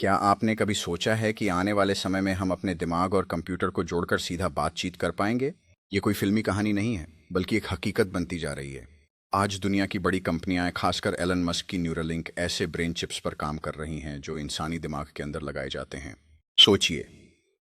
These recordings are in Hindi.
क्या आपने कभी सोचा है कि आने वाले समय में हम अपने दिमाग और कंप्यूटर को जोड़कर सीधा बातचीत कर पाएंगे? ये कोई फिल्मी कहानी नहीं है, बल्कि एक हकीकत बनती जा रही है। आज दुनिया की बड़ी कंपनियां, खासकर एलन मस्क की न्यूरालिंक, ऐसे ब्रेन चिप्स पर काम कर रही हैं जो इंसानी दिमाग के अंदर लगाए जाते हैं। सोचिए,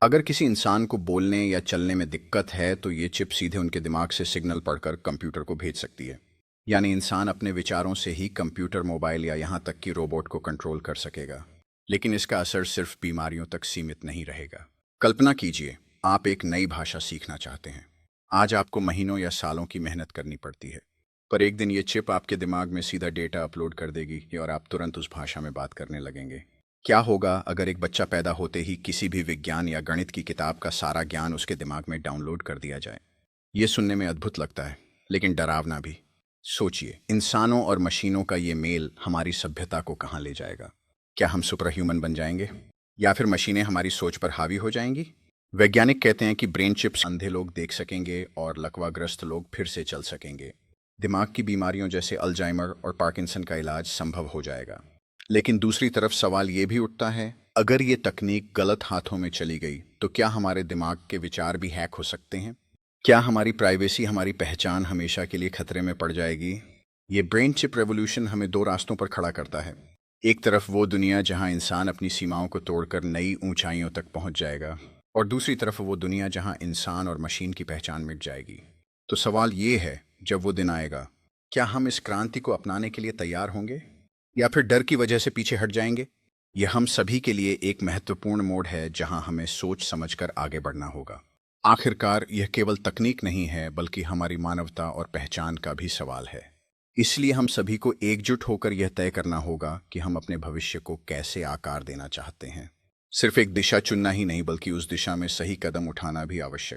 अगर किसी इंसान को बोलने या चलने में दिक्कत है तो ये चिप सीधे उनके दिमाग से सिग्नल पढ़कर कंप्यूटर को भेज सकती है। यानी इंसान अपने विचारों से ही कंप्यूटर, मोबाइल या यहाँ तक कि रोबोट को कंट्रोल कर सकेगा। लेकिन इसका असर सिर्फ बीमारियों तक सीमित नहीं रहेगा। कल्पना कीजिए, आप एक नई भाषा सीखना चाहते हैं। आज आपको महीनों या सालों की मेहनत करनी पड़ती है, पर एक दिन ये चिप आपके दिमाग में सीधा डेटा अपलोड कर देगी और आप तुरंत उस भाषा में बात करने लगेंगे। क्या होगा अगर एक बच्चा पैदा होते ही किसी भी विज्ञान या गणित की किताब का सारा ज्ञान उसके दिमाग में डाउनलोड कर दिया जाए? ये सुनने में अद्भुत लगता है, लेकिन डरावना भी। सोचिए, इंसानों और मशीनों का ये मेल हमारी सभ्यता को कहाँ ले जाएगा? क्या हम सुपर ह्यूमन बन जाएंगे, या फिर मशीनें हमारी सोच पर हावी हो जाएंगी? वैज्ञानिक कहते हैं कि ब्रेन चिप्स अंधे लोग देख सकेंगे और लकवाग्रस्त लोग फिर से चल सकेंगे। दिमाग की बीमारियों जैसे अल्जाइमर और पार्किंसन का इलाज संभव हो जाएगा। लेकिन दूसरी तरफ सवाल ये भी उठता है, अगर ये तकनीक गलत हाथों में चली गई तो क्या हमारे दिमाग के विचार भी हैक हो सकते हैं? क्या हमारी प्राइवेसी, हमारी पहचान हमेशा के लिए खतरे में पड़ जाएगी? ये ब्रेन चिप रेवोल्यूशन हमें दो रास्तों पर खड़ा करता है। एक तरफ वो दुनिया जहां इंसान अपनी सीमाओं को तोड़कर नई ऊंचाइयों तक पहुंच जाएगा, और दूसरी तरफ वो दुनिया जहां इंसान और मशीन की पहचान मिट जाएगी। तो सवाल ये है, जब वो दिन आएगा, क्या हम इस क्रांति को अपनाने के लिए तैयार होंगे, या फिर डर की वजह से पीछे हट जाएंगे? यह हम सभी के लिए एक महत्वपूर्ण मोड़ है जहां हमें सोच समझकर आगे बढ़ना होगा। आखिरकार यह केवल तकनीक नहीं है, बल्कि हमारी मानवता और पहचान का भी सवाल है। इसलिए हम सभी को एकजुट होकर यह तय करना होगा कि हम अपने भविष्य को कैसे आकार देना चाहते हैं। सिर्फ एक दिशा चुनना ही नहीं, बल्कि उस दिशा में सही कदम उठाना भी आवश्यक